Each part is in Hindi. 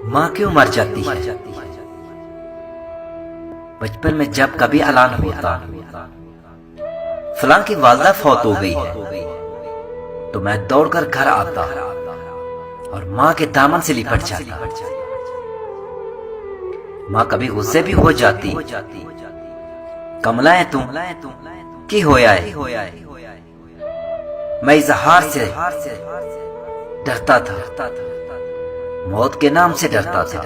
माँ क्यों मर जाती है? बचपन में जब कभी ऐलान होता फलां की वालदा फौत हो गई है, तो मैं दौड़कर घर आता और माँ के दामन से लिपट जाता। माँ कभी गुस्से भी हो जाती, कमला है तू की होया है। मैं इजहार से डरता था, मौत के नाम से डरता था।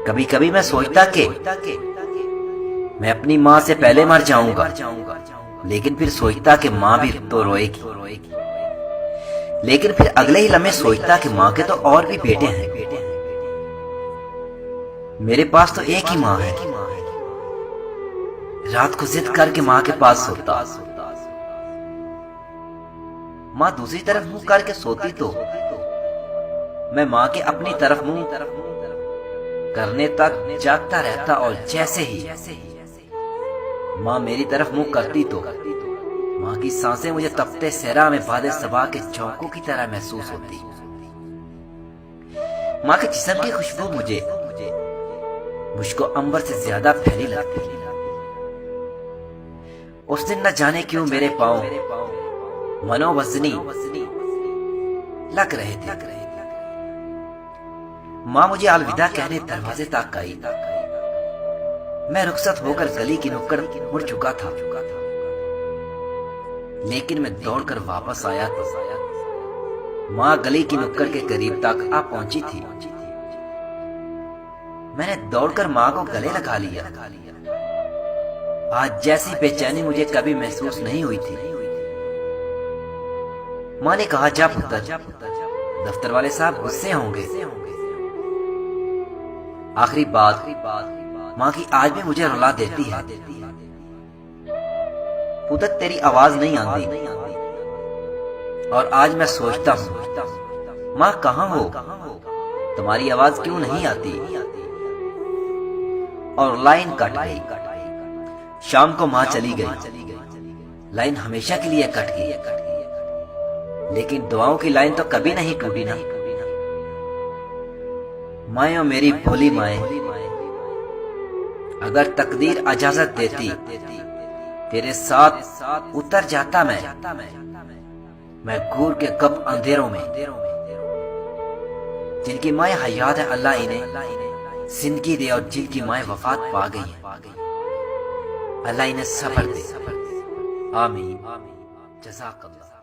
कभी कभी मैं सोचता कि मैं अपनी माँ से पहले मर जाऊंगा, लेकिन फिर सोचता कि माँ भी तो रोएगी। लेकिन फिर अगले ही लम्हे सोचता कि माँ के तो और भी बेटे हैं, मेरे पास तो एक ही माँ है। रात को जिद करके माँ के पास सोता, माँ दूसरी तरफ मुंह करके सोती तो मैं माँ के अपनी तरफ मुंह करने तक जागता रहता, और जैसे ही माँ मेरी तरफ मुंह करती तो माँ की सांसें मुझे तपते सहरा में बादे सबा के झोंकों की तरह महसूस होती। माँ के जिस्म की खुशबू मुझको अंबर से ज्यादा फैली लगती। उस दिन न जाने क्यों मेरे पांव मनोवजनी लग रहे थे। माँ मुझे अलविदा कहने दरवाजे तक आई। मैं रुखसत होकर गली की नुक्कड़ मुड़ चुका था, लेकिन मैं दौड़कर वापस आया तो माँ गली की नुक्कड़ के करीब तक आ पहुंची थी। मैंने दौड़कर माँ को गले लगा लिया। आज जैसी बेचैनी मुझे कभी महसूस नहीं हुई थी। माँ ने कहा, जा पुत्र, दफ्तर वाले साहब गुस्से होंगे। आखिरी बात माँ की आज भी मुझे रुला देती है। पुत्र, तेरी आवाज नहीं आती, और आज मैं सोचता हूँ माँ कहाँ हो, तुम्हारी आवाज क्यों नहीं आती। और लाइन कट गई। शाम को माँ चली गई, लाइन हमेशा के लिए कट गई, लेकिन दुआओं की लाइन तो कभी नहीं टूटी ना। माए मेरी भोली माए, अगर तकदीर इजाजत देती तेरे साथ उतर जाता मैं घूर के कब अंधेरों में। जिनकी माए हयात है अल्लाह इन्हें जिंदगी दे, और जिनकी माए वफात पा गई है अल्लाह इन्हें सब्र दे। आमीन। जज़ाकल्लाह।